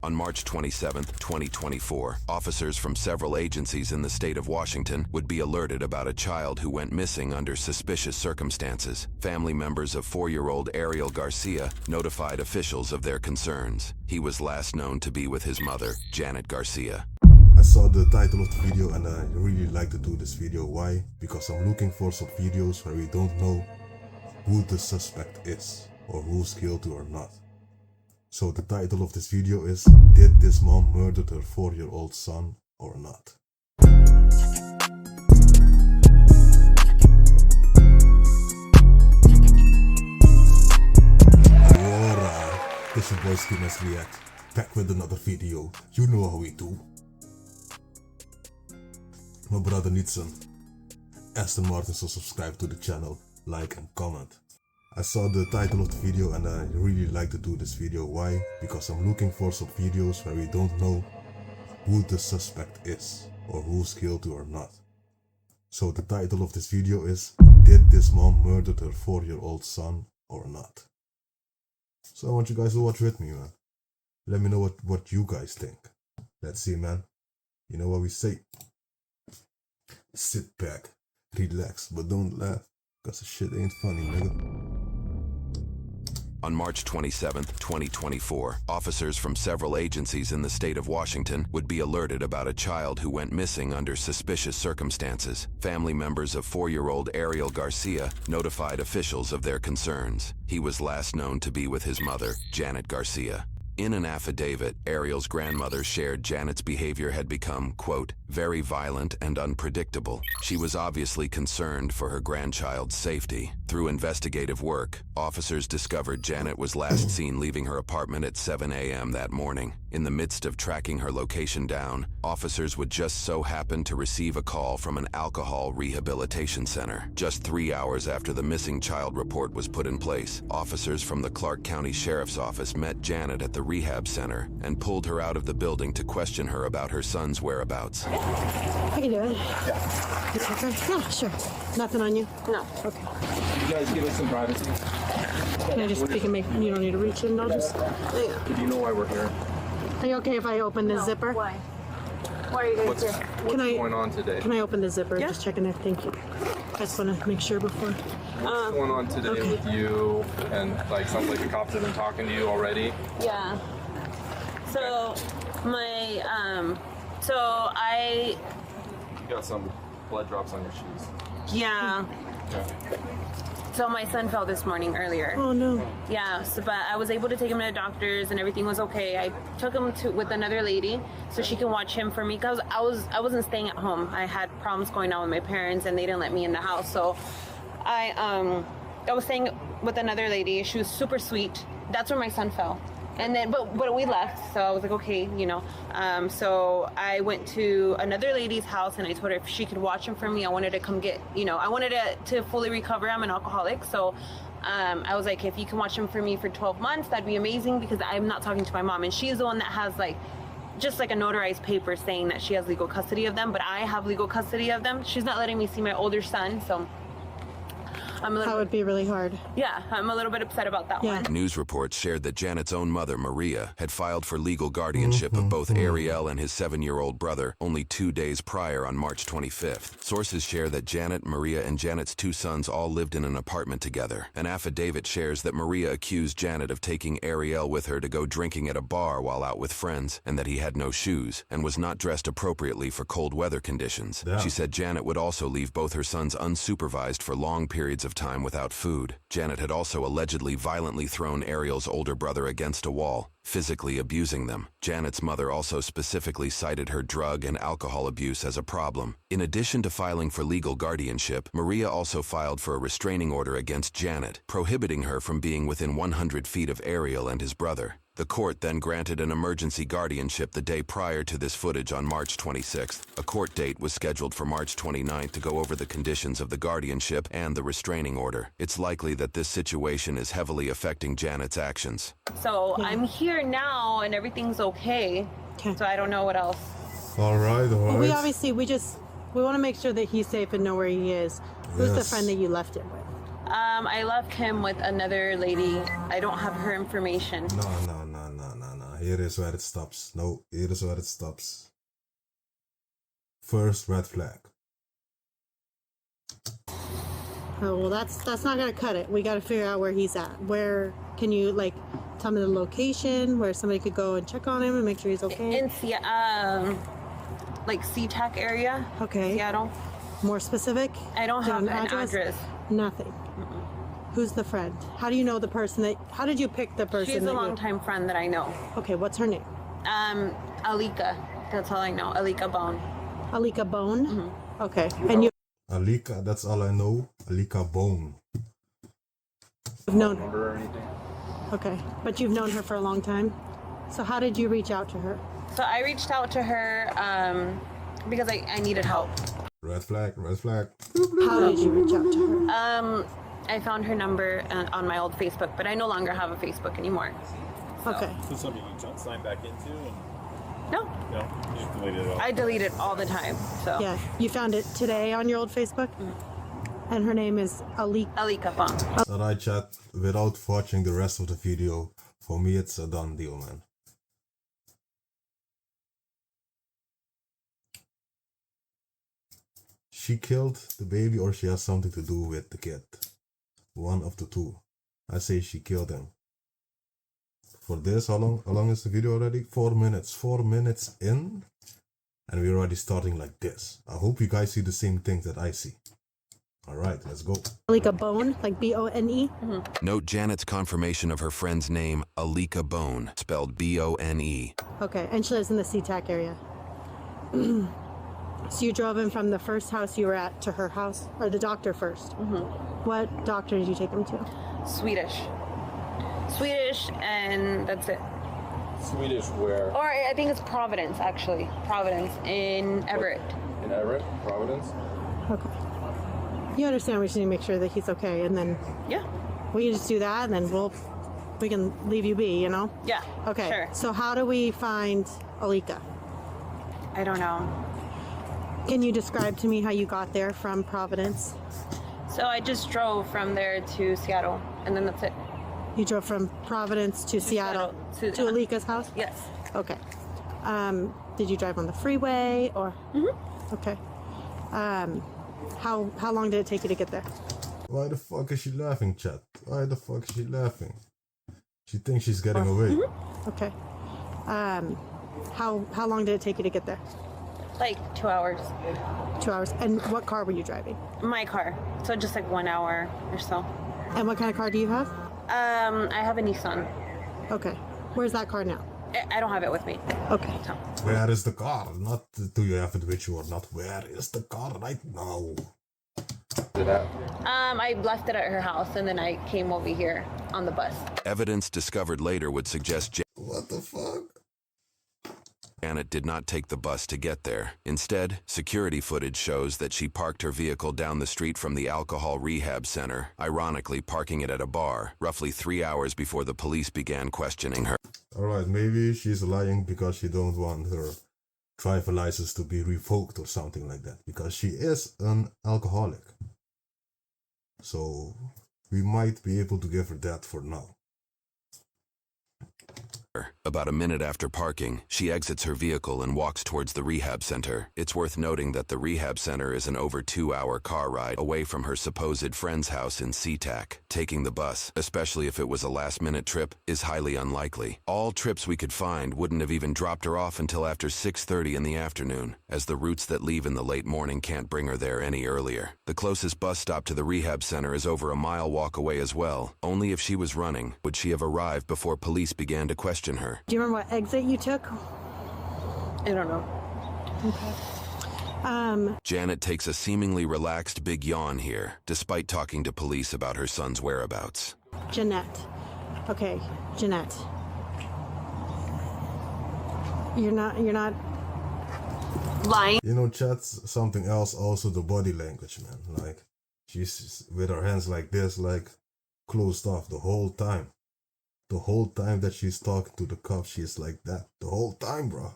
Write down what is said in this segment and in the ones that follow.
On March 27, 2024, officers from several agencies in the state of Washington would be alerted about a child who went missing under suspicious circumstances. Family members of 4-year-old Ariel Garcia notified officials of their concerns. He was last known to be with his mother, Janet Garcia. I saw the title of the video and I really like to do this video. Why? Because I'm looking for some videos where we don't know who the suspect is or who's guilty or not. So the title of this video is, did this mom murder her 4-year-old son or not? Alright, this is your boy Skimask React, back with another video. You know how we do. My brother needs an Aston Martin, so subscribe to the channel, like and comment. I saw the title of the video and I really like to do this video. Why? Because I'm looking for some videos where we don't know who the suspect is or who's guilty or not. So the title of this video is, did this mom murder her 4-year-old son or not? So I want you guys to watch with me, man. Let me know what you guys think. Let's see, man. You know what we say? Sit back, relax, but don't laugh, cause the shit ain't funny, nigga. On March 27, 2024, officers from several agencies in the state of Washington would be alerted about a child who went missing under suspicious circumstances. Family members of 4-year-old Ariel Garcia notified officials of their concerns. He was last known to be with his mother, Janet Garcia. In an affidavit, Ariel's grandmother shared Janet's behavior had become, quote, very violent and unpredictable. She was obviously concerned for her grandchild's safety. Through investigative work, officers discovered Janet was last seen leaving her apartment at 7 a.m. that morning. In the midst of tracking her location down, officers would just so happen to receive a call from an alcohol rehabilitation center. Just 3 hours after the missing child report was put in place, officers from the Clark County Sheriff's Office met Janet at the rehab center and pulled her out of the building to question her about her son's whereabouts. How you doing? Yeah. It's okay? Yeah, sure. Nothing on you? No. Okay. You guys give us some privacy. Can I just speak and make, you don't need to reach in, I'll just... Do you know why we're here? Are you okay if I open the zipper? Why? Why are you guys here? What's going on today? Can I open the zipper? Yeah. Just checking there, thank you. I just want to make sure before. What's going on today with you? And like, sounds like the cops have been talking to you already. Yeah. So, I You got some blood drops on your shoes. yeah. Okay. So my son fell this morning earlier. Oh, no. Yeah, so, but I was able to take him to the doctors and everything was okay. I took him with another lady so she can watch him for me because I wasn't staying at home. I had problems going on with my parents and they didn't let me in the house. So I was staying with another lady. She was super sweet. That's where my son fell. And then, but we left, so I was like, okay, you know. So I went to another lady's house and I told her if she could watch him for me. I wanted to come get, you know, I wanted to fully recover. I'm an alcoholic, so I was like, if you can watch him for me for 12 months, that'd be amazing because I'm not talking to my mom, and she's the one that has like, just like a notarized paper saying that she has legal custody of them, but I have legal custody of them. She's not letting me see my older son, so. That would be really hard. Yeah, I'm a little bit upset about that one. News reports shared that Janet's own mother, Maria, had filed for legal guardianship of both Ariel and his 7-year-old brother only 2 days prior on March 25th. Sources share that Janet, Maria, and Janet's 2 sons all lived in an apartment together. An affidavit shares that Maria accused Janet of taking Ariel with her to go drinking at a bar while out with friends, and that he had no shoes and was not dressed appropriately for cold weather conditions. Yeah. She said Janet would also leave both her sons unsupervised for long periods of time without food. Janet had also allegedly violently thrown Ariel's older brother against a wall, physically abusing them. Janet's mother also specifically cited her drug and alcohol abuse as a problem. In addition to filing for legal guardianship, Maria also filed for a restraining order against Janet, prohibiting her from being within 100 feet of Ariel and his brother. The court then granted an emergency guardianship the day prior to this footage on March 26th. A court date was scheduled for March 29th to go over the conditions of the guardianship and the restraining order. It's likely that this situation is heavily affecting Janet's actions. So I'm here now and everything's okay. So I don't know what else. All right. Well, we obviously, we want to make sure that he's safe and know where he is. Who's the friend that you left him with? I left him with another lady. I don't have her information. No. Here is where it stops. No, here is where it stops. First red flag. Oh, well, that's not gonna cut it. We gotta figure out where he's at. Where can you like tell me the location where somebody could go and check on him and make sure he's okay? In like SeaTac area. Okay. Seattle. More specific? I don't Do you have an address. Nothing. Who's the friend? How do you know the person that? How did you pick the person? She's a that you- longtime friend that I know. Okay, what's her name? Alika. That's all I know. Alika Bone. Alika Bone. Okay, and Alika, that's all I know. Alika Bone. you've known. Number or anything? Okay, but you've known her for a long time. So how did you reach out to her? So I reached out to her because I needed help. Red flag, red flag. How did you reach out to her? I found her number on my old Facebook, but I no longer have a Facebook anymore. Okay. So something you signed back into and No, no, you just deleted it all. I delete it all the time. So Yeah, you found it today on your old Facebook, and her name is Alika Bone. Alright, chat. Without watching the rest of the video, for me it's a done deal, man. She killed the baby or she has something to do with the kid. One of the two. I say she killed him. For this, how long is the video already? 4 minutes. 4 minutes in. And we're already starting like this. I hope you guys see the same things that I see. Alright, let's go. Alika Bone, like B-O-N-E. Note Janet's confirmation of her friend's name, Alika Bone, spelled B-O-N-E. Okay, and she lives in the SeaTac area. So you drove him from the first house you were at to her house, or the doctor first. What doctor did you take him to? Swedish, and that's it. Swedish where? Or I think it's Providence, actually. Providence in Everett. In Everett, Providence. Okay. You understand we should need to make sure that he's okay, and then Yeah. we can just do that, and then we can leave you be, you know? Yeah. Okay. Sure. So how do we find Alika? I don't know. Can you describe to me how you got there from Providence? So I just drove from there to Seattle, and then that's it. You drove from Providence to Seattle to- to Alika's house? Yes. Okay. Did you drive on the freeway or? Okay. How long did it take you to get there? Why the fuck is she laughing, chat? Why the fuck is she laughing? She thinks she's getting away. Okay. How long did it take you to get there? Like 2 hours. 2 hours. And what car were you driving? My car. So just like 1 hour or so. And what kind of car do you have? I have a Nissan. Okay. Where's that car now? I don't have it with me. Okay. So. Where is the car? Not do you have it with you or not. Where is the car right now? I left it at her house, and then I came over here on the bus. Evidence discovered later would suggest What the fuck? Janet did not take the bus to get there. Instead, security footage shows that she parked her vehicle down the street from the alcohol rehab center, ironically parking it at a bar, roughly 3 hours before the police began questioning her. Alright, maybe she's lying because she don't want her driver license to be revoked or something like that. Because she is an alcoholic. So, we might be able to give her that for now. About a minute after parking, she exits her vehicle and walks towards the rehab center. It's worth noting that the rehab center is an over 2-hour car ride away from her supposed friend's house in SeaTac. Taking the bus, especially if it was a last-minute trip, is highly unlikely. All trips we could find wouldn't have even dropped her off until after 6:30 in the afternoon, as the routes that leave in the late morning can't bring her there any earlier. The closest bus stop to the rehab center is over a mile walk away as well. Only if she was running would she have arrived before police began to question her. Do you remember what exit you took? I don't know. Janet takes a seemingly relaxed big yawn here, despite talking to police about her son's whereabouts. Jeanette. Okay, Jeanette. You're not Lying. You know, chat's something else also, the body language, man. Like, she's with her hands like this, like, closed off the whole time. The whole time that she's talking to the cop, she's like that. The whole time, bro.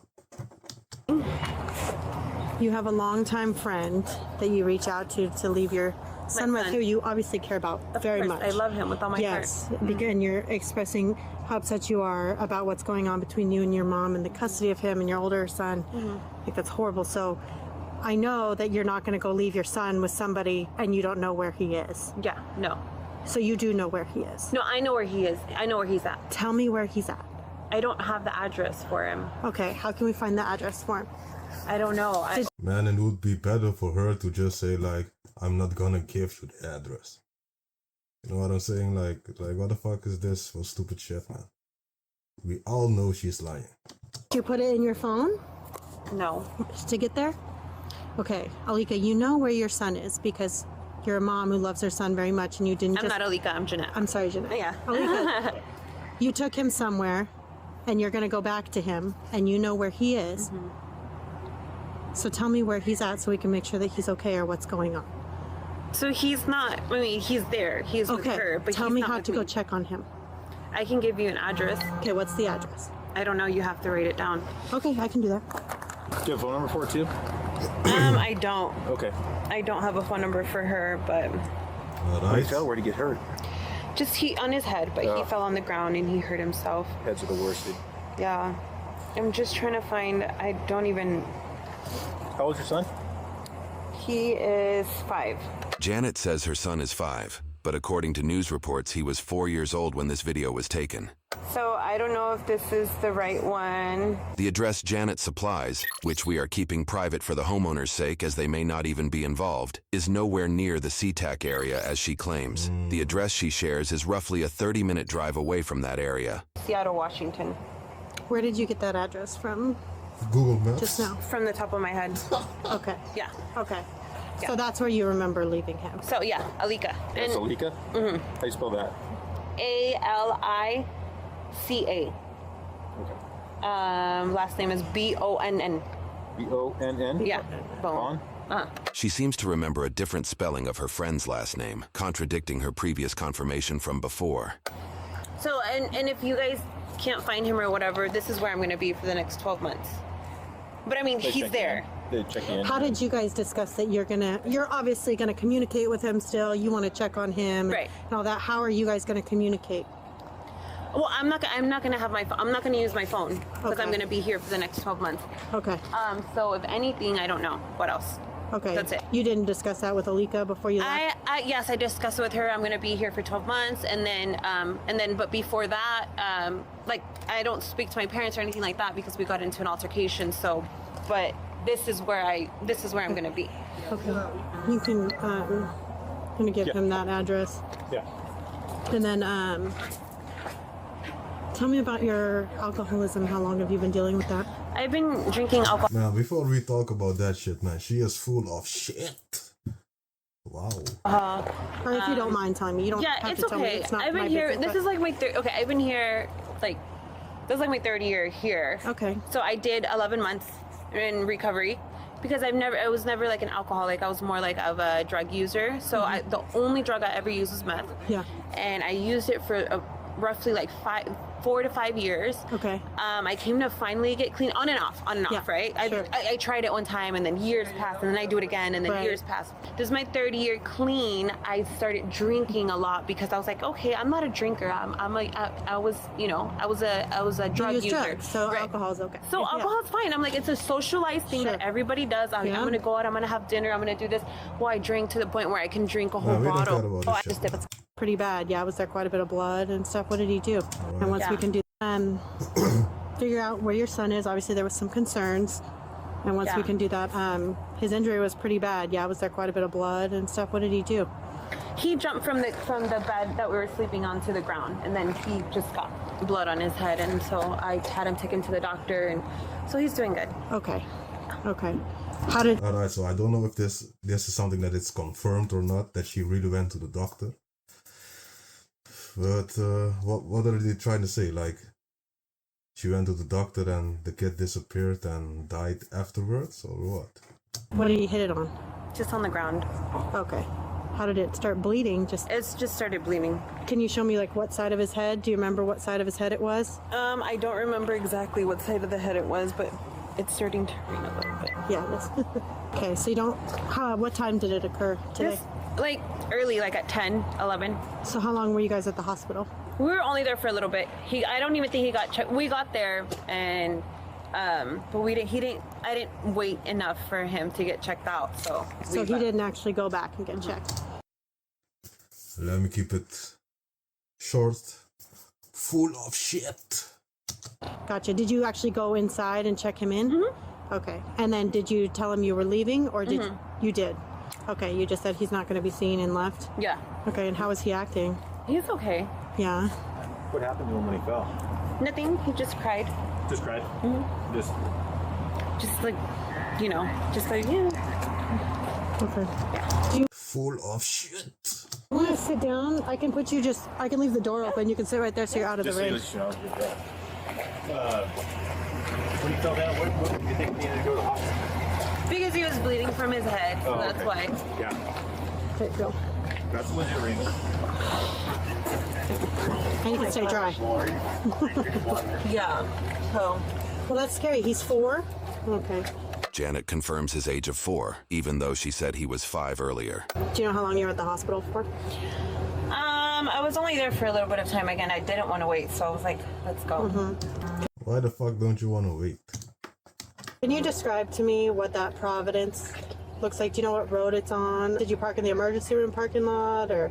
You have a longtime friend that you reach out to leave your son with who you obviously care about very much. I love him with all my heart. Yes, and you're expressing how upset you are about what's going on between you and your mom and the custody of him and your older son. I think that's horrible. So I know that you're not going to go leave your son with somebody and you don't know where he is. Yeah, no. So you do know where he is. No, I know where he is. I know where he's at. Tell me where he's at. I don't have the address for him. Okay, how can we find the address for him? I don't know. Man, it would be better for her to just say like, I'm not gonna give you the address. You know what I'm saying? Like what the fuck is this for stupid shit, man? We all know she's lying. Did you put it in your phone No. to get there? Okay, Alika, you know where your son is because you're a mom who loves her son very much and you didn't I'm not Alika, I'm Jeanette. I'm sorry, Jeanette. Yeah. Alika, you took him somewhere and you're going to go back to him and you know where he is. So tell me where he's at so we can make sure that he's okay or what's going on. So he's not, I mean, he's there. He's with her. But tell he's me not how with to go me. check on him. I can give you an address. Okay, what's the address? I don't know. You have to write it down. Okay, I can do that. Do you have a phone number for it too? I don't. Okay. I don't have a phone number for her, but Alright. Where'd he get hurt? just he on his head, but he fell on the ground and he hurt himself. Heads are the worst, dude. Yeah. I'm just trying to find, I don't even, How old's your son? he is 5. Janet says her son is 5, but according to news reports, he was 4 years old when this video was taken. So I don't know if this is the right one. The address Janet supplies, which we are keeping private for the homeowner's sake as they may not even be involved, is nowhere near the SeaTac area as she claims. The address she shares is roughly a 30-minute drive away from that area. Seattle, Washington. Where did you get that address from Google Maps. just now? From the top of my head. Okay. Yeah. Okay. Yeah. So that's where you remember leaving him. So yeah, Alika. That's And Alika? Mm-hmm. How do you spell that? Alica. Okay. Last name is Bonn. B-O-N-N? Yeah. Bon? She seems to remember a different spelling of her friend's last name, contradicting her previous confirmation from before. So, and if you guys can't find him or whatever, this is where I'm going to be for the next 12 months. But I mean, They he's check there. They check in. How did you guys discuss that you're obviously gonna communicate with him still, you wanna check on him Right. and all that. How are you guys gonna communicate? Well, I'm not going to have my phone. I'm not going to use my phone because Okay. I'm going to be here for the next 12 months. Okay. So if anything, I don't know. What else? Okay. That's it. You didn't discuss that with Alika before you left? Yes, I discussed it with her. I'm going to be here for 12 months, and then, but before that, like I don't speak to my parents or anything like that because we got into an altercation. So, but this is where I'm going to be. Okay. You can gonna give him that address. Yeah. And then tell me about your alcoholism. How long have you been dealing with that? I've been drinking alcohol. Man, before we talk about that shit, man, she is full of shit. Wow. Or if you don't mind telling me. You don't Yeah, have it's to tell me. okay. It's not I've my been here. business, This but- is like my third. Okay, I've been here like this is like my third year here. Okay. So I did 11 months in recovery because I was never like an alcoholic. I was more like of a drug user. So the only drug I ever used was meth. Yeah. And I used it for roughly like 4 to 5 years. Okay. I came to finally get clean on and off, Yeah, right? sure. I tried it one time and then years passed and then I do it again and then Right. years passed. This is my third year clean. I started drinking a lot because I was like, okay, I'm not a drinker. I was a drug You use user. drugs, so Right. alcohol's okay. So Yeah. alcohol's fine. I'm like, it's a socialized thing Sure. that everybody does. I'm Yeah. going to go out, I'm going to have dinner, I'm going to do this. Well, I drink to the point where I can drink a whole we don't bottle. care about Oh, this I shit. just did it. Pretty bad. Yeah, was there quite a bit of blood and stuff? What did he do? And once we Yeah. can do figure out where your son is, obviously there was some concerns. And once we Yeah. can do that, his injury was pretty bad. Yeah, was there quite a bit of blood and stuff? What did he do? He jumped from the bed that we were sleeping on to the ground, and then he just got blood on his head, and so I had him taken to the doctor, and so he's doing good. Okay. Okay. How did Alright, so I don't know if this is something that is confirmed or not, that she really went to the doctor. But what are they trying to say? Like, she went to the doctor and the kid disappeared and died afterwards, or what? did he hit it on? Just on the ground. Okay. How did it start bleeding? It's just started bleeding. Can you show me like what side of his head? Do you remember what side of his head it was? I don't remember exactly what side of the head it was, but It's starting to rain a little bit. Yeah, it is. Okay, so you don't. What time did it occur today? Just, like early, like at 10, 11. So how long were you guys at the hospital? We were only there for a little bit. I don't even think he got checked. We got there and, but I didn't wait enough for him to get checked out. So he didn't actually go back and get checked. Let me keep it short. Full of shit. Gotcha. Did you actually go inside and check him in? Mm-hmm. Okay. And then did you tell him you were leaving, or did you did? Okay. You just said he's not going to be seen and left. Yeah. Okay. And how is he acting? He's okay. Yeah. What happened to him when he fell? Nothing. He just cried. Just cried? Mm-hmm. Okay. Yeah. Full of shit. You want to sit down? I can I can leave the door open. You can sit right there so you're out of the rain. When he fell down, what did you think he needed to go to the hospital? Because he was bleeding from his head, so that's why. Yeah. Okay, go. That's legit ring. And you can stay dry. Yeah. So. Well, that's scary. He's 4? Okay. Janet confirms his age of 4, even though she said he was 5 earlier. Do you know how long you were at the hospital for? I was only there for a little bit of time. Again, I didn't want to wait, so I was like, let's go. Why the fuck don't you want to wait? Can you describe to me what that Providence looks like? Do you know what road it's on? Did you park in the emergency room parking lot, or?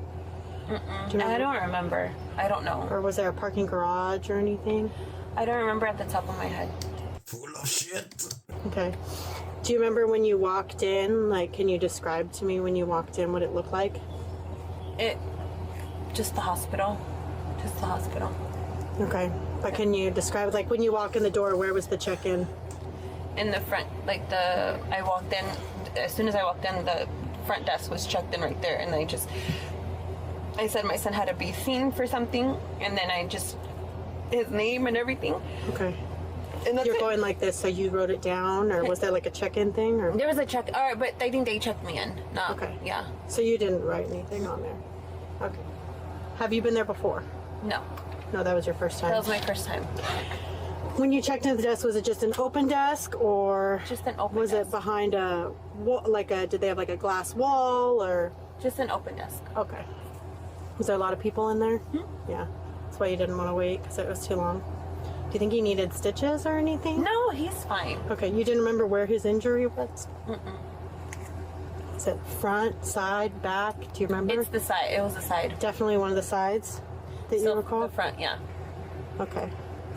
I don't remember. I don't know. Or was there a parking garage or anything? I don't remember at the top of my head. Full of shit. Okay. Do you remember when you walked in? Like, can you describe to me when you walked in what it looked like? Just the hospital. Just the hospital. Okay. But can you describe, like, when you walk in the door, where was the check-in? In the front, like I walked in, as soon as I walked in, the front desk was checked in right there. And I said my son had to be seen for something. And then his name and everything. Okay. And that's You're it. going like this, so you wrote it down, or was there like a check-in thing? Or? There was a check, all right, but I think they checked me in. No. Okay. Yeah. So you didn't write anything on there? Okay. Have you been there before? No. No, that was your first time. That was my first time. When you checked into the desk, was it just an open desk, or Just an open was desk. it behind a wall? Did they have like a glass wall, or? Just an open desk. Okay. Was there a lot of people in there? Yeah. That's why you didn't want to wait, because it was too long. Do you think he needed stitches or anything? No, he's fine. Okay. You didn't remember where his injury was? Is it front, side, back? Do you remember? It's the side. It was the side. Definitely one of the sides that you recall? The front, yeah. Okay.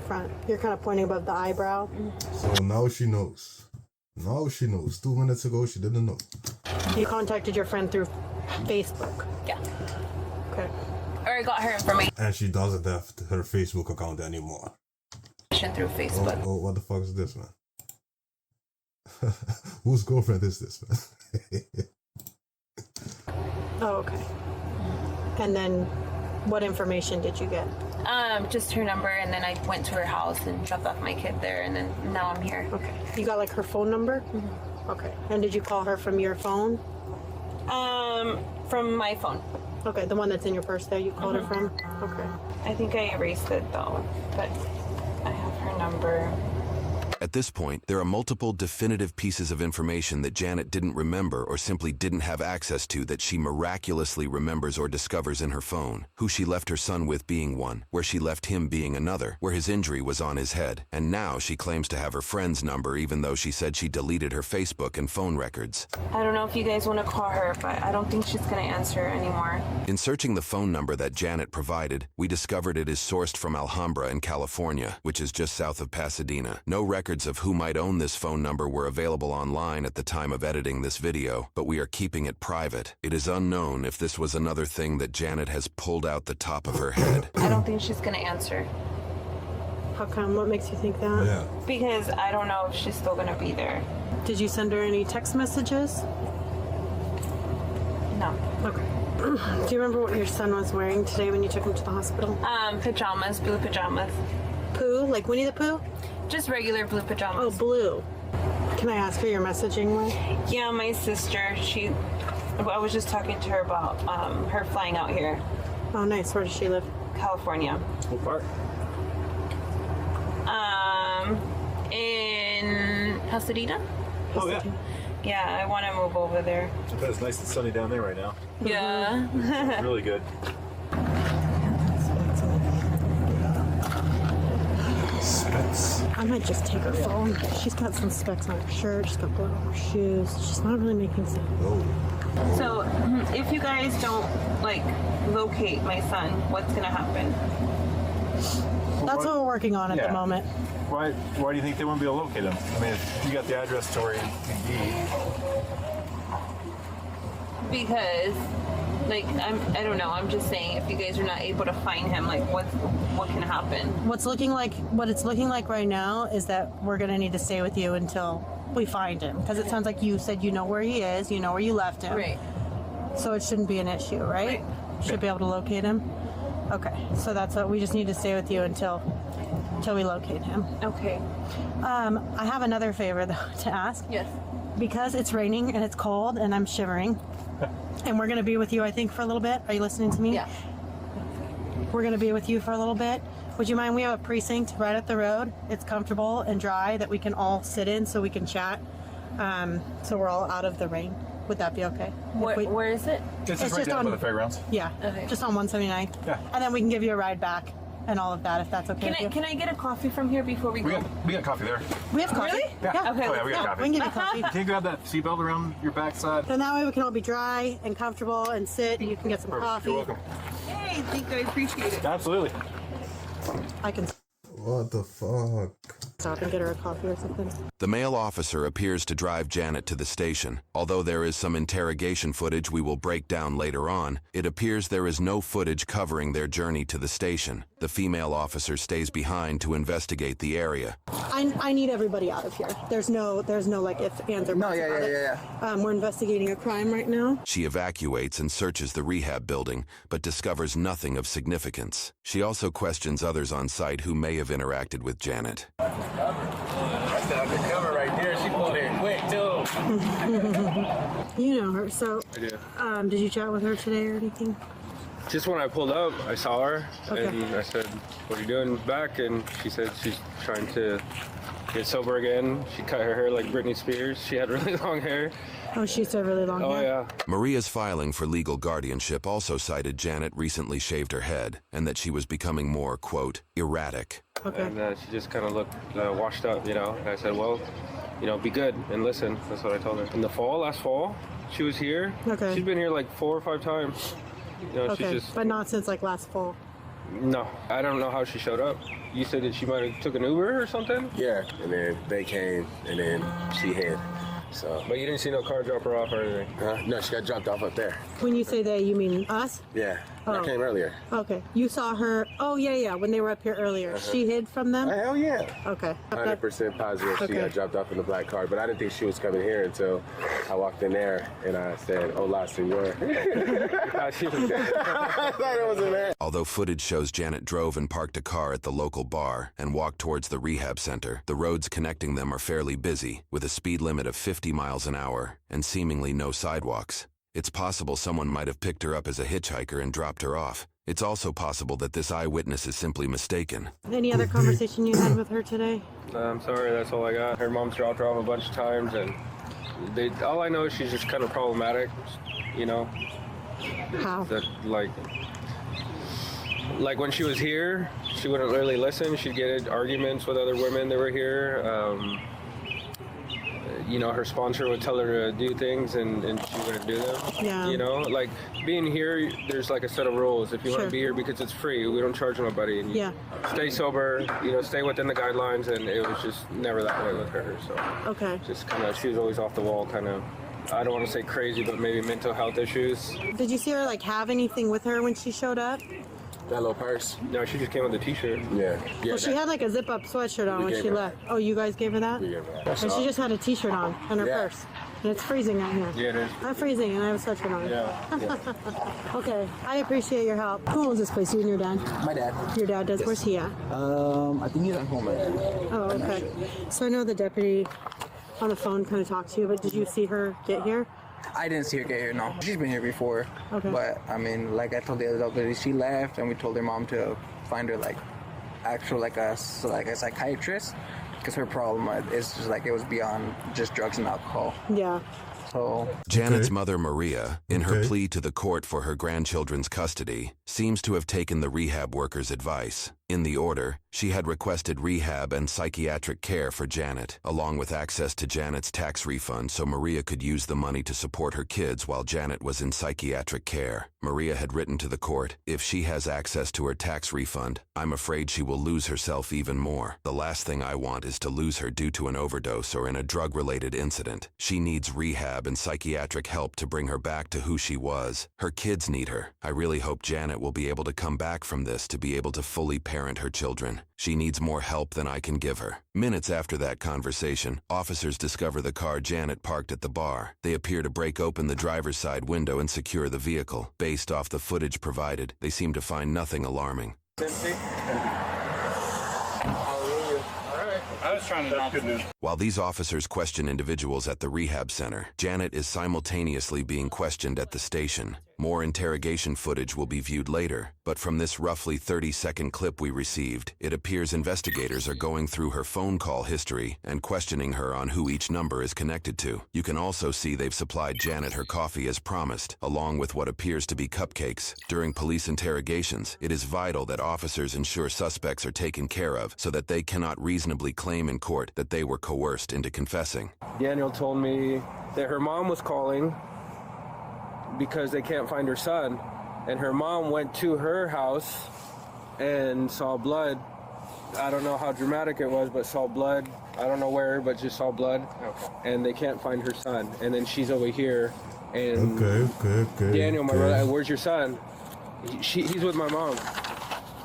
Front. You're kind of pointing above the eyebrow. So now she knows. Now she knows. 2 minutes ago she didn't know. You contacted your friend through Facebook. Yeah. Okay. Or I got her information And she doesn't have her Facebook account anymore. through Facebook. Oh, what the fuck is this, man? Whose girlfriend is this, man? Oh, okay. And then what information did you get? Just her number, and then I went to her house and dropped off my kid there, and then now I'm here. Okay. You got like her phone number? Okay. And did you call her from your phone? From my phone. Okay, the one that's in your purse there, you called her from? Okay. I think I erased it though, but I have her number. At this point, there are multiple definitive pieces of information that Janet didn't remember or simply didn't have access to that she miraculously remembers or discovers in her phone. Who she left her son with being one, where she left him being another, where his injury was on his head, and now she claims to have her friend's number even though she said she deleted her Facebook and phone records. I don't know if you guys want to call her, but I don't think she's going to answer anymore. In searching the phone number that Janet provided, we discovered it is sourced from Alhambra in California, which is just south of Pasadena. No records of who might own this phone number were available online at the time of editing this video, but we are keeping it private. It is unknown if this was another thing that Janet has pulled out the top of her head. I don't think she's going to answer. How come? What makes you think that? Yeah. Because I don't know if she's still going to be there. Did you send her any text messages? No. Okay. Do you remember what your son was wearing today when you took him to the hospital? Pajamas, blue pajamas. Pooh? Like Winnie the Pooh? Just regular blue Oh, pajamas. blue. Can I ask who you're messaging with? Yeah, my sister, I was just talking to her about her flying out here, Oh, nice. Where does she live? California. What part? In in Pasadena. Oh, yeah. Yeah, I want to move over there. I bet it's nice and sunny down there right now. Yeah. It's really good. Specs. I might just take her phone. She's got some specs on her shirt. She's got blood on her shoes. She's not really making sense. Oh. So, if you guys don't like locate my son, what's gonna happen? That's what we're working on at the Yeah. moment. Why do you think they won't be able to locate him? I mean, if you got the address to where he'd be. Because, like, I don't know. I'm just saying, if you guys are not able to find him, like, what can happen? What it's looking like right now is that we're gonna need to stay with you until we find him. Because it sounds like you said you know where he is, you know where you left him. Right. So it shouldn't be an issue, right? Should be able to locate him. Okay, so that's what we just need to stay with you until we locate him. Okay. I have another favor though to ask. Yes. Because it's raining and it's cold and I'm shivering, and we're gonna be with you, I think, for a little bit. Are you listening to me? Yeah. We're gonna be with you for a little bit. Would you mind? We have a precinct right up the road. It's comfortable and dry that we can all sit in so we can chat. So we're all out of the rain. Would that be okay? Where is it? It's It's right just down on- by the fairgrounds. Yeah. Okay. Just on 179. Yeah. And then we can give you a ride back and all of that if that's okay. with you. Can I get a coffee from here before we go? We got coffee there. We have coffee. Really? Yeah. Okay, Oh, yeah, we got Yeah, coffee. we can give you coffee. Can you grab that seatbelt around your backside? And that way we can all be dry and comfortable and sit and you can get some Perfect. coffee. You're welcome. Hey, thank you. I appreciate it. Absolutely. I can What the fuck? stop and get her a coffee or something. The male officer appears to drive Janet to the station. Although there is some interrogation footage we will break down later on, it appears there is no footage covering their journey to the station. The female officer stays behind to investigate the area. I need everybody out of here. There's no like ifs, ands, or buts about it. We're investigating a crime right now. She evacuates and searches the rehab building, but discovers nothing of significance. She also questions others on site who may have interacted with Janet. That's the undercover right there. She pulled in quick too. You know her, so I do. did you chat with her today or anything? Just when I pulled up, I saw her, Okay. and I said, "What are you doing back?" And she said she's trying to get sober again. She cut her hair like Britney Spears. She had really long hair. Oh, she said really long Oh hair. yeah. Maria's filing for legal guardianship also cited Janet recently shaved her head and that she was becoming more, quote, erratic. Okay. And she just kind of looked washed up, you know. And I said, well, you know, be good and listen. That's what I told her. In the fall, last fall, she was here. Okay. She's been here like 4 or 5 times. You know, Okay, she's just, but not since like last fall. no, I don't know how she showed up. You said that she might have took an Uber or something? Yeah, and then they came, and then she hid. So, But you didn't see no car drop her off or anything? no, she got dropped off up there. When you say they, you mean us? Yeah, Oh. I came earlier. Okay. You saw her. Oh yeah, when they were up here earlier. She hid from them. Hell yeah. Okay. 100% positive she Okay. got dropped off in the black car, but I didn't think she was coming here until I walked in there and I said, "Hola, senor." She was dead. I thought it was a man. Although footage shows Janet drove and parked a car at the local bar and walked towards the rehab center, the roads connecting them are fairly busy, with a speed limit of 50 miles an hour and seemingly no sidewalks. It's possible someone might have picked her up as a hitchhiker and dropped her off. It's also possible that this eyewitness is simply mistaken. Any other conversation you had with her today? I'm sorry, that's all I got. Her mom's dropped her off a bunch of times, and all I know is she's just kind of problematic, you know? How? That, like when she was here, she wouldn't really listen. She'd get in arguments with other women that were here. You know, her sponsor would tell her to do things and she wouldn't do them. Yeah. You know, like being here, there's like a set of rules. If you want Sure. to be here because it's free, we don't charge nobody. And you Yeah. stay sober, you know, stay within the guidelines, and it was just never that way with her. So Okay. just kind of, she was always off the wall, kind of, I don't want to say crazy, but maybe mental health issues. Did you see her like have anything with her when she showed up? That little purse. No, she just came with a t-shirt. Yeah. Well, she had like a zip-up sweatshirt on We when gave she her left. Oh, you guys gave her that? Yeah, And she just had a t-shirt on and her Yeah. purse. And it's freezing out here. Yeah, it is. I'm freezing and I have a sweatshirt on. Yeah. Okay, I appreciate your help. Who owns this place? You and your dad? My dad. Your dad does? Where's he at? I think he's at home right now. Oh, okay. So I know the deputy on the phone kind of talked to you, but did you see her get here? I didn't see her get here, no. She's been here before. Okay. But, I mean, like I told the other deputy, she left and we told her mom to find her, like, actual, like a psychiatrist because her problem is just like it was beyond just drugs and alcohol. Yeah. So Janet's Okay. mother, Maria, in her Okay. plea to the court for her grandchildren's custody, seems to have taken the rehab worker's advice. In the order, she had requested rehab and psychiatric care for Janet, along with access to Janet's tax refund so Maria could use the money to support her kids while Janet was in psychiatric care. Maria had written to the court, "If she has access to her tax refund, I'm afraid she will lose herself even more. The last thing I want is to lose her due to an overdose or in a drug-related incident. She needs rehab and psychiatric help to bring her back to who she was. Her kids need her. I really hope Janet will be able to come back from this to be able to fully parent her children. She needs more help than I can give her." Minutes after that conversation, officers discover the car Janet parked at the bar. They appear to break open the driver's side window and secure the vehicle. Based off the footage provided, they seem to find nothing alarming. I was trying to knock good news. While these officers question individuals at the rehab center, Janet is simultaneously being questioned at the station. More interrogation footage will be viewed later, but from this roughly 30-second clip we received, it appears investigators are going through her phone call history and questioning her on who each number is connected to. You can also see they've supplied Janet her coffee as promised, along with what appears to be cupcakes. During police interrogations, it is vital that officers ensure suspects are taken care of so that they cannot reasonably claim in court that they were coerced into confessing. Daniel told me that her mom was calling because they can't find her son, and her mom went to her house and saw blood. I don't know how dramatic it was, but saw blood. I don't know where, but just saw blood. Okay. And they can't find her son. And then she's over here, and Okay. Daniel, my brother, where's your son? He's with my mom.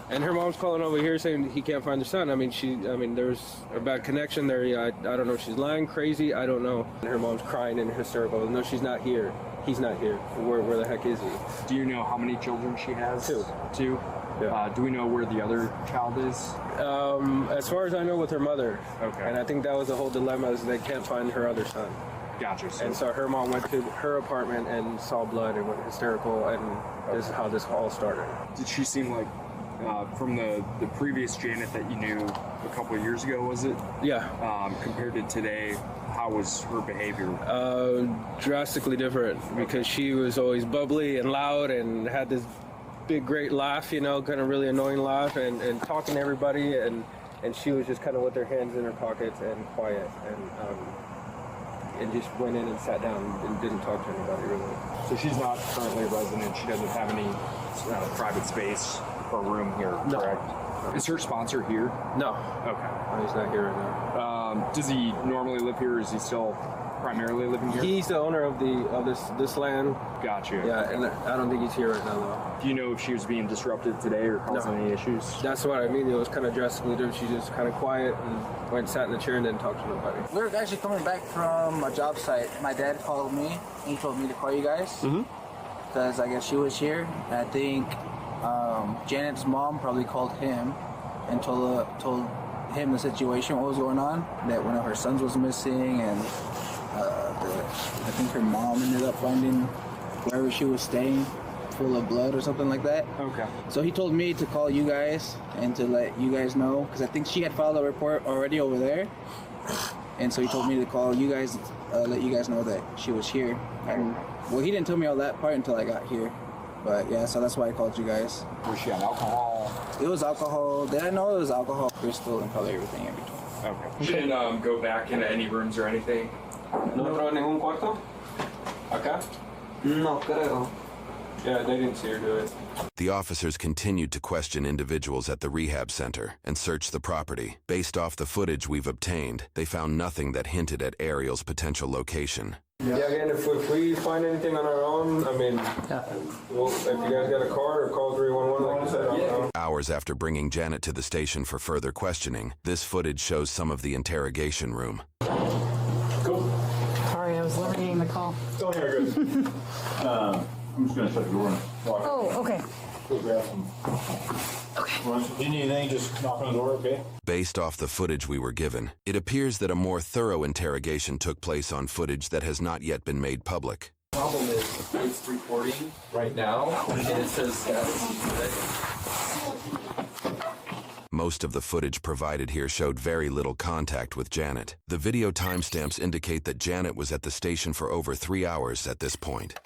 And her mom's calling over here saying he can't find her son. I mean, there's a bad connection there. Yeah, I don't know if she's lying, crazy, I don't know. And her mom's crying and hysterical. No, she's not here. He's not here. Where the heck is he? Do you know how many children she has? Two. Yeah. Do we know where the other child is? As far as I know, with her mother. Okay. And I think that was the whole dilemma, is they can't find her other son. Gotcha. And so her mom went to her apartment and saw blood and went hysterical, and this is how this all started. Did she seem like, from the previous Janet that you knew a couple of years ago, was it? Yeah. Compared to today, how was her behavior? Drastically different, because she was always bubbly and loud and had this big, great laugh, kind of really annoying laugh, and talking to everybody, and she was just kind of with her hands in her pockets and quiet, and just went in and sat down and didn't talk to anybody really. So she's not currently a resident. She doesn't have any private space or room here, correct? No. Is her sponsor here? No. Okay. He's not here right now. Does he normally live here, or is he still primarily living here? He's the owner of this land. Gotcha. Yeah, and I don't think he's here right now, though. Do you know if she was being disruptive today or causing any issues? That's what I mean. It was kind of drastically different. She just kind of quiet and went, sat in the chair, and didn't talk to nobody. we were actually coming back from a job site. My dad called me. He told me to call you guys because I guess she was here. I think Janet's mom probably called him and told him the situation, what was going on, that one of her sons was missing, and I think her mom ended up finding wherever she was staying full of blood or something like that. Okay. So he told me to call you guys and to let you guys know, because I think she had filed a report already over there, and so he told me to call you guys, let you guys know that she was here. And well, he didn't tell me all that part until I got here, but yeah, so that's why I called you guys. Was she on alcohol? It was alcohol. Did I know it was alcohol, crystal, and probably everything in between. Okay. She didn't go back into any rooms or anything? No entró a ningún cuarto? Acá? No creo. Yeah, they didn't see her do it. The officers continued to question individuals at the rehab center and search the property. Based off the footage we've obtained, they found nothing that hinted at Ariel's potential location. Yeah, again, if we find anything on our own, I mean, well, if you guys got a card or call 311, like you said, I don't know. Hours after bringing Janet to the station for further questioning, this footage shows some of the interrogation room. Sorry, I was eliminating the call. Oh, yeah, good. I'm just going to shut the door and walk. Oh, okay. Go grab some. Okay. If you need anything, just knock on the door, okay? Based off the footage we were given, it appears that a more thorough interrogation took place on footage that has not yet been made public. The problem is it's recording right now, and it says that Most of the footage provided here showed very little contact with Janet. The video timestamps indicate that Janet was at the station for over 3 hours at this point.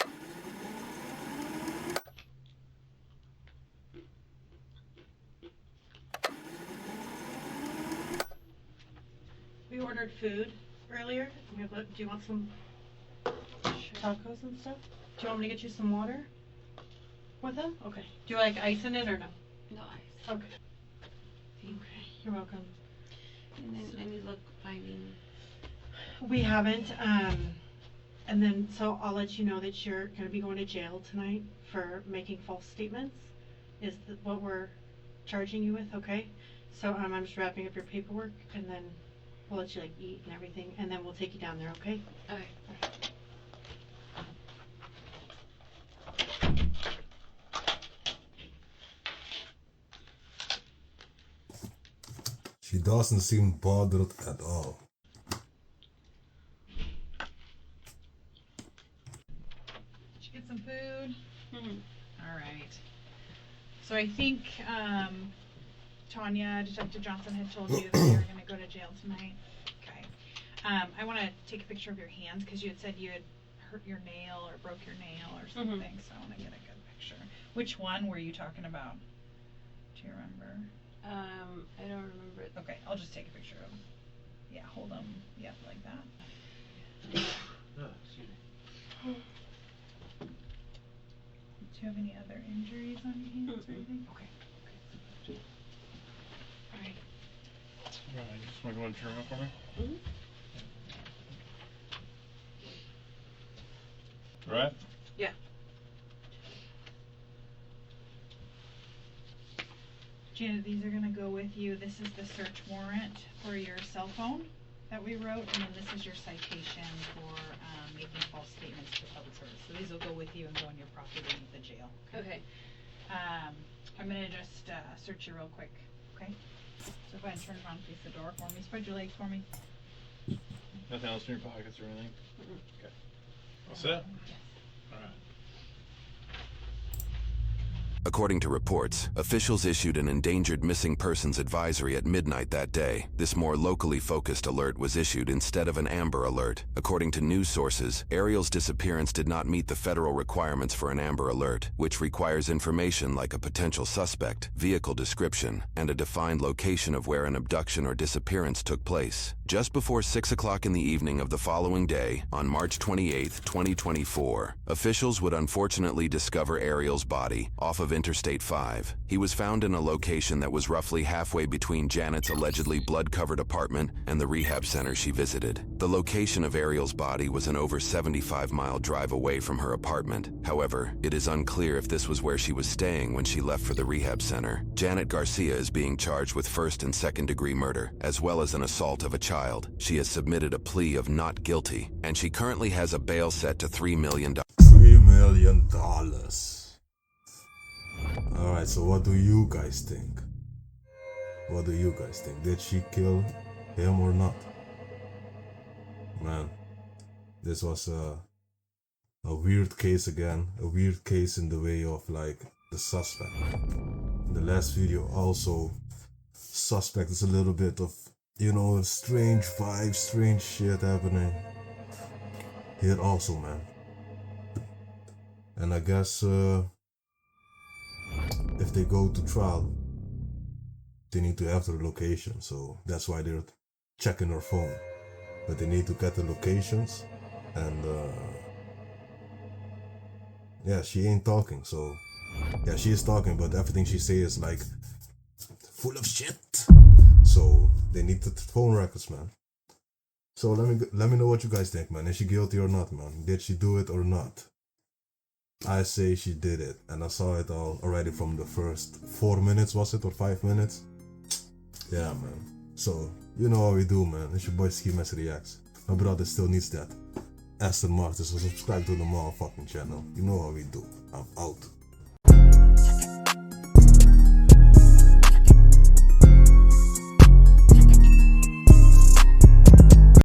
We ordered food earlier. Do you want some tacos and stuff? Do you want me to get you some water with them? Okay. Do you like ice in it or no? No ice. Okay. Okay, you're welcome. And then any luck finding? We haven't. And then, so I'll let you know that you're going to be going to jail tonight for making false statements. Is what we're charging you with, okay? So I'm just wrapping up your paperwork, and then we'll let you like eat and everything, and then we'll take you down there, okay? Okay. She doesn't seem bothered at all. Did you get some food? Mm-hmm. All right. So I think Tanya, Detective Johnson, had told you that you were going to go to jail tonight. Okay. I want to take a picture of your hands because you had said you had hurt your nail or broke your nail or something. Mm-hmm. So I want to get a good picture. Which one were you talking about? Do you remember? I don't remember it. Okay, I'll just take a picture of them. Yeah, hold them. Yep, like that. Oh, excuse me. Do you have any other injuries on your hands or anything? Okay. Alright. Right, just want to go and turn it for me? Mm-hmm. Right? Yeah. Janet, these are going to go with you. This is the search warrant for your cell phone that we wrote, and then this is your citation for making false statements to public service. So these will go with you and go in your property in the jail. Okay. I'm going to just search you real quick, okay? So go ahead and turn around and face the door for me. Spread your legs for me. Nothing else in your pockets or anything? Mm-hmm. Okay. All set? Yes. All right. According to reports, officials issued an endangered missing persons advisory at midnight that day. This more locally focused alert was issued instead of an Amber Alert. According to news sources, Ariel's disappearance did not meet the federal requirements for an Amber Alert, which requires information like a potential suspect, vehicle description, and a defined location of where an abduction or disappearance took place. Just before 6 o'clock in the evening of the following day, on March 28, 2024, officials would unfortunately discover Ariel's body off of Interstate 5. He was found in a location that was roughly halfway between Janet's allegedly blood-covered apartment and the rehab center she visited. The location of Ariel's body was an over 75-mile drive away from her apartment. However, it is unclear if this was where she was staying when she left for the rehab center. Janet Garcia is being charged with first and second-degree murder, as well as an assault of a child. She has submitted a plea of not guilty, and she currently has a bail set to $3 million. $3 million. Alright, so what do you guys think? What do you guys think? Did she kill him or not? Man, this was a weird case again. A weird case in the way of like the suspect. In the last video also, suspect is a little bit of, you know, strange vibes, strange shit happening. Here also, man. And I guess if they go to trial, they need to have the location, so that's why they're checking her phone. But they need to get the locations, and yeah, she ain't talking, so yeah, she is talking, but everything she says is like full of shit. So they need the phone records, man. So let me know what you guys think, man. Is she guilty or not, man? Did she do it or not? I say she did it, and I saw it all already from the first 4 minutes, was it, or 5 minutes? Yeah, man. So, you know how we do, man. It's your boy Skimask Reacts. My brother still needs that Aston Martin, so subscribe to the motherfucking channel. You know how we do. I'm out.